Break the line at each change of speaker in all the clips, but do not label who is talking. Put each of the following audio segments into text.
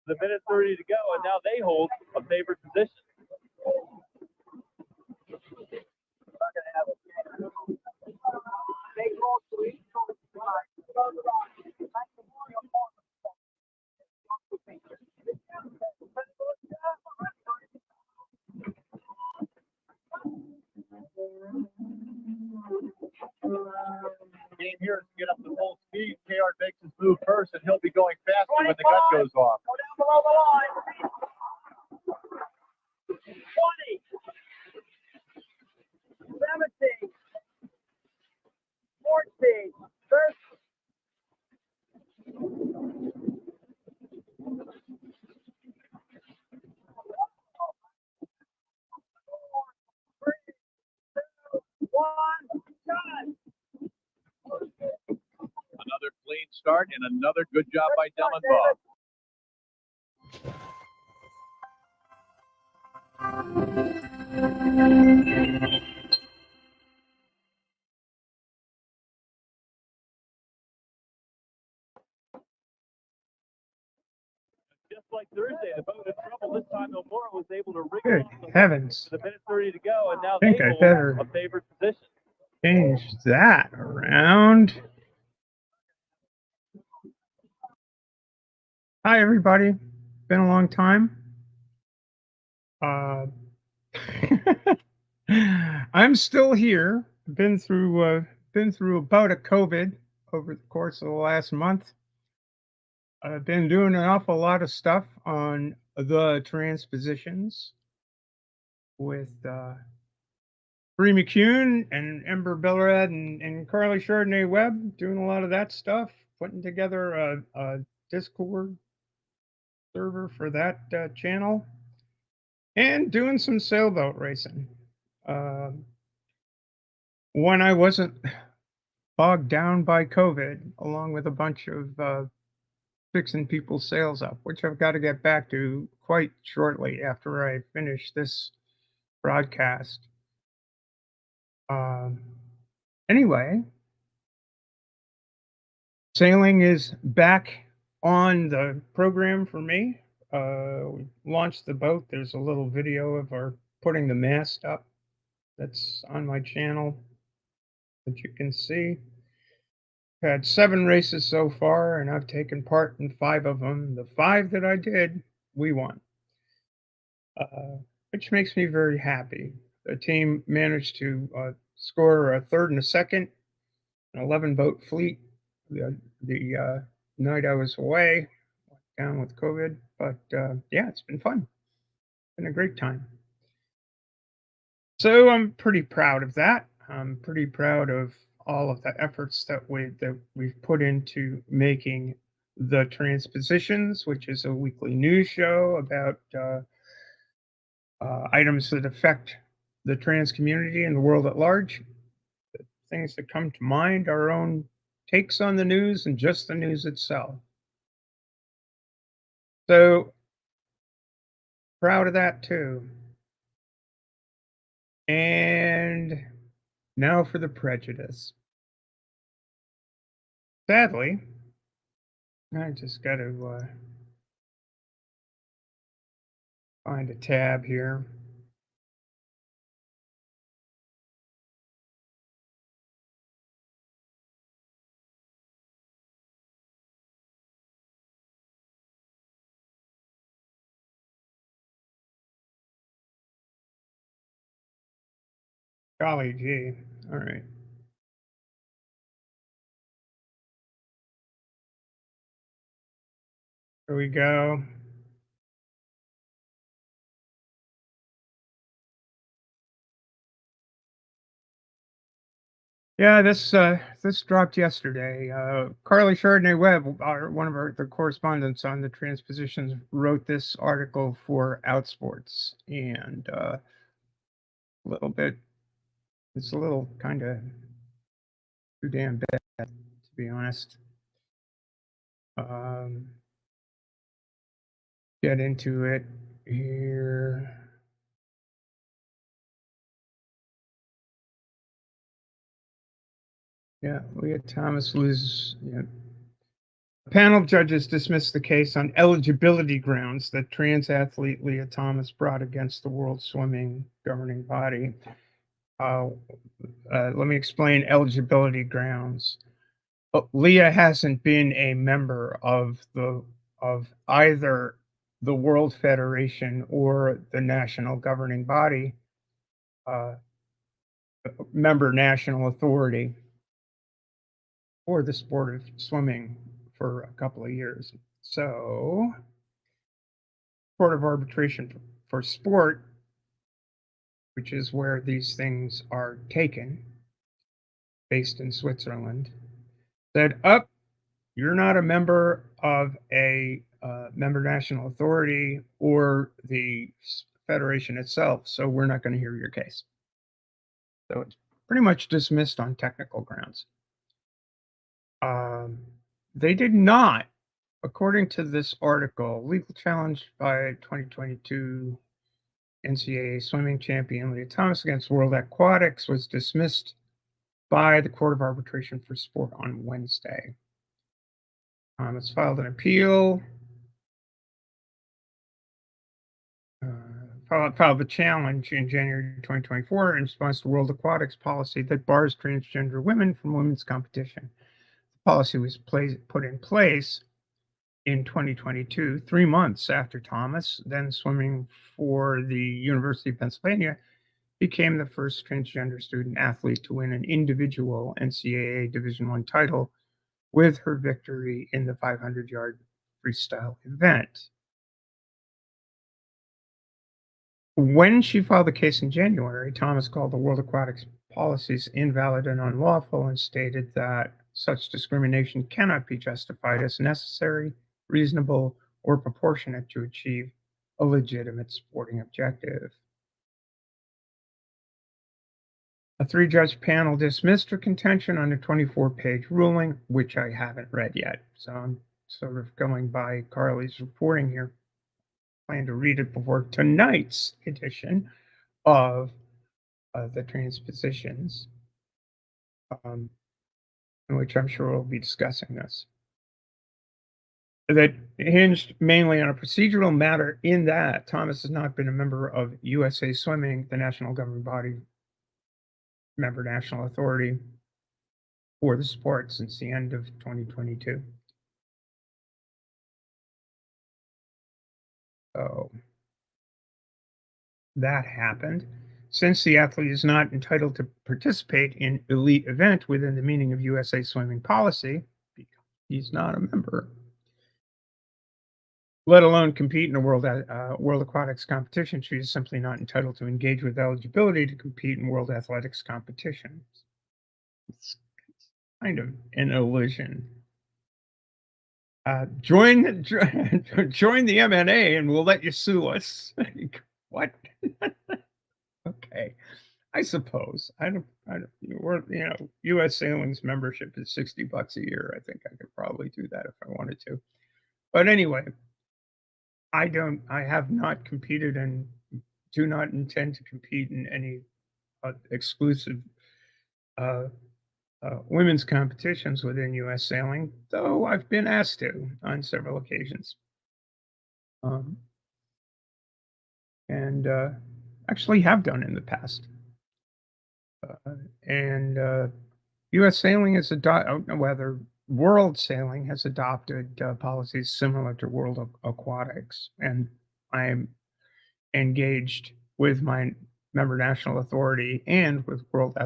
The minute 30 to go, and now they hold a favored position. Game here is to get up to full speed. KR makes his move first, and he'll be going faster when the gun goes off.
Go down below the line. 20. 17. 14. 13.
Another clean start and another good job by Dylan Bob. Just like Thursday, the boat in trouble. This time, Nomura was able to rig
Good
off the
heavens.
the minute 30 to go, and now
I think
they
I
hold
better
a favored position.
change that around. Hi, everybody. Been a long time. I'm still here. Been through a bout of COVID over the course of the last month. I've been doing an awful lot of stuff on the transpositions with Bree McCune and Ember and Karleigh Chardonnay Webb, doing a lot of that stuff, putting together a Discord server for that channel, and doing some sailboat racing. When I wasn't bogged down by COVID, along with a bunch of fixing people's sails up, which I've got to get back to quite shortly after I finish this broadcast. Anyway, sailing is back on the program for me. We launched the boat. There's a little video of our putting the mast up that's on my channel that you can see. I've had 7 races so far, and I've taken part in 5 of them. The 5 that I did, we won, which makes me very happy. The team managed to score a 3rd and a 2nd, an 11-boat fleet. The night I was away, down with COVID, but yeah, it's been fun. Been a great time. So I'm pretty proud of that. I'm pretty proud of all of the efforts that we've put into making the Transpositions, which is a weekly news show about items that affect the trans community and the world at large. The things that come to mind, our own takes on the news and just the news itself. So proud of that too. And now for the Prejudice. Sadly, I just got to find a tab here. Golly gee. All right. Here we go. Yeah, this dropped yesterday. Karleigh Chardonnay Webb, one of the correspondents on the Transpositions, wrote this article for Outsports, and it's a little kind of too damn bad, to be honest. Get into it here. Yeah, Lia Thomas loses The panel of judges dismissed the case on eligibility grounds that trans athlete Lia Thomas brought against the World Swimming governing body. Let me explain eligibility grounds. Lia hasn't been a member of either the World Federation or the national governing body, member national authority, or the sport of swimming for a couple of years. So, Court of Arbitration for Sport, which is where these things are taken, based in Switzerland, said, up, you're not a member of a member national authority or the federation itself, so we're not going to hear your case. So it's pretty much dismissed on technical grounds. They did not, according to this article, legal challenge by 2022 NCAA swimming champion Lia Thomas against World Aquatics was dismissed by the Court of Arbitration for Sport on Wednesday. Thomas filed an appeal, filed a challenge in January 2024 in response to World Aquatics policy that bars transgender women from women's competition. The policy was put in place in 2022, 3 months after Thomas, then swimming for the University of Pennsylvania, became the first transgender student athlete to win an individual NCAA Division I title with her victory in the 500-yard freestyle event. When she filed the case in January, Thomas called the World Aquatics policies invalid and unlawful and stated that such discrimination cannot be justified as necessary, reasonable, or proportionate to achieve a legitimate sporting objective. A 3-judge panel dismissed her contention on a 24-page ruling, which I haven't read yet. So I'm sort of going by Karleigh's reporting here. I plan to read it before tonight's edition of the Transpositions, in which I'm sure we'll be discussing this. That hinged mainly on a procedural matter in that Thomas has not been a member of USA Swimming, the national governing body, member national authority for the sport since the end of 2022. So that happened. Since the athlete is not entitled to participate in elite event within the meaning of USA Swimming policy, because he's not a member, let alone compete in a World Aquatics competition, she is simply not entitled to engage with eligibility to compete in World Athletics competitions. It's kind of an illusion. Join the MNA and we'll let you sue us. What? Okay, I suppose. I don't. U.S. Sailing's membership is $60 a year. I think I could probably do that if I wanted to. But anyway, I have not competed and do not intend to compete in any exclusive women's competitions within U.S. Sailing, though I've been asked to on several occasions. And actually have done in the past. U.S. Sailing has adopted, I don't know whether World Sailing has adopted policies similar to World Aquatics, and I'm engaged with my member national authority and with World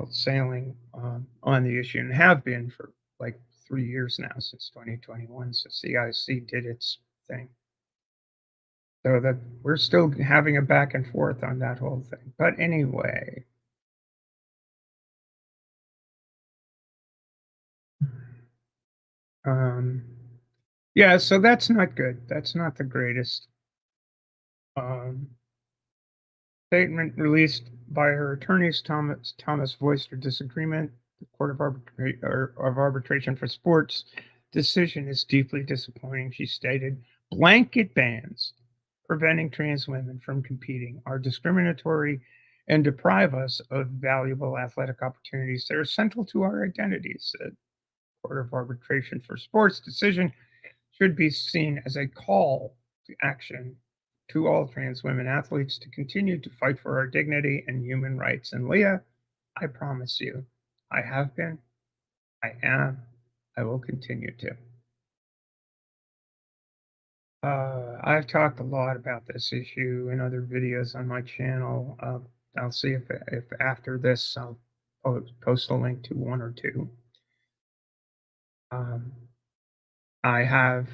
Sailing on the issue, and have been for like 3 years now, since 2021. So CIC did its thing. So that we're still having a back and forth on that whole thing. But anyway. Yeah, so that's not good. That's not the greatest. Statement released by her attorneys, Thomas voiced her disagreement. The Court of Arbitration for Sports decision is deeply disappointing, she stated. Blanket bans preventing trans women from competing are discriminatory and deprive us of valuable athletic opportunities that are central to our identities, said Court of Arbitration for Sports decision should be seen as a call to action to all trans women athletes to continue to fight for our dignity and human rights. And Lia, I promise you, I have been, I am, I will continue to. I've talked a lot about this issue in other videos on my channel. I'll see if after this I'll post a link to one or two. I have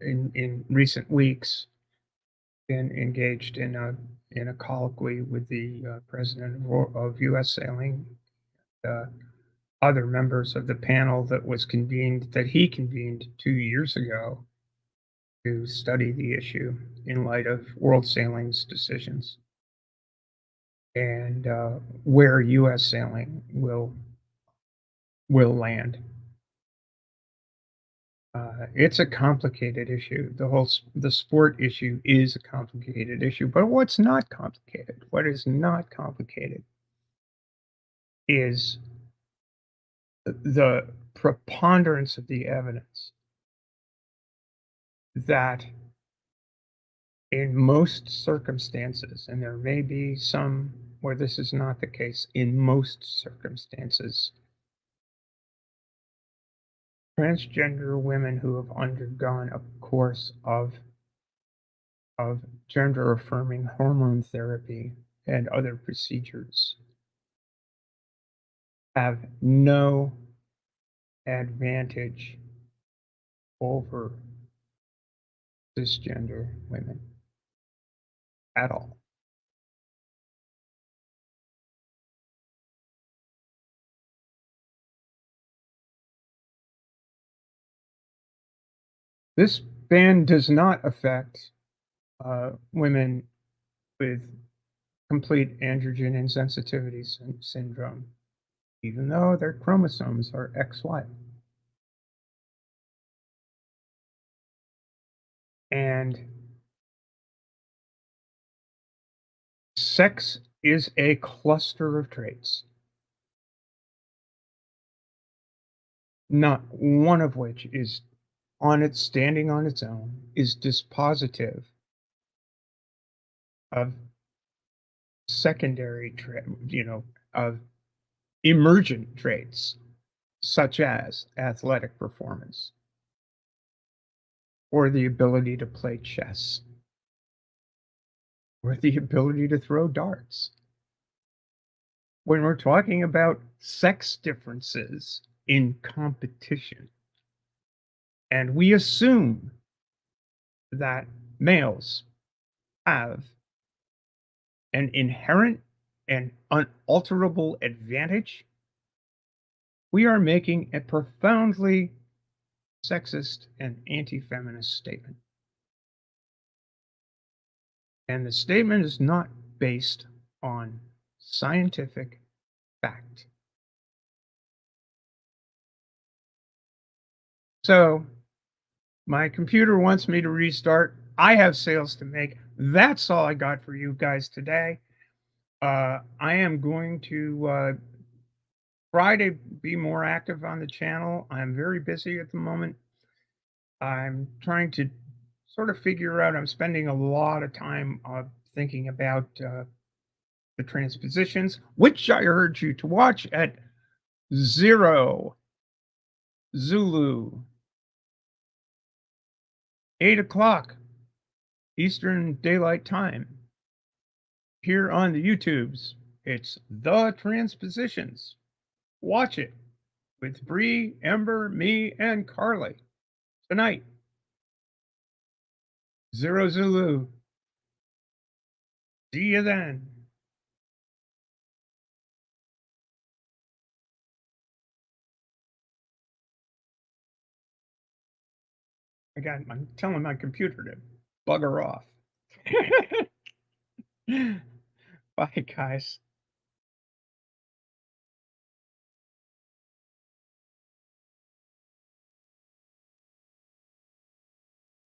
in recent weeks been engaged in a colloquy with the president of U.S. Sailing, other members of the panel that he convened 2 years ago to study the issue in light of World Sailing's decisions and where U.S. Sailing will land. It's a complicated issue. The sport issue is a complicated issue, but what's not complicated? What is not complicated is the preponderance of the evidence that in most circumstances, and there may be some where this is not the case, in most circumstances, transgender women who have undergone a course of gender-affirming hormone therapy and other procedures have no advantage over cisgender women at all. This ban does not affect women with complete androgen insensitivity syndrome, even though their chromosomes are XY. And sex is a cluster of traits, not one of which is standing on its own, is dispositive of secondary of emergent traits such as athletic performance or the ability to play chess or the ability to throw darts. When we're talking about sex differences in competition, and we assume that males have an inherent and unalterable advantage, we are making a profoundly sexist and anti-feminist statement. And the statement is not based on scientific fact. So, my computer wants me to restart. I have sales to make. That's all I got for you guys today. I am going to try to be more active on the channel. I'm very busy at the moment. I'm trying to sort of figure out, I'm spending a lot of time thinking about the transpositions, which I urge you to watch at 0 Zulu, 8 o'clock Eastern Daylight Time. Here on the YouTubes, it's The Transpositions. Watch it with Bree, Ember, me, and Karleigh tonight. 0 Zulu. See you then. I'm telling my computer to bugger off. Bye, guys.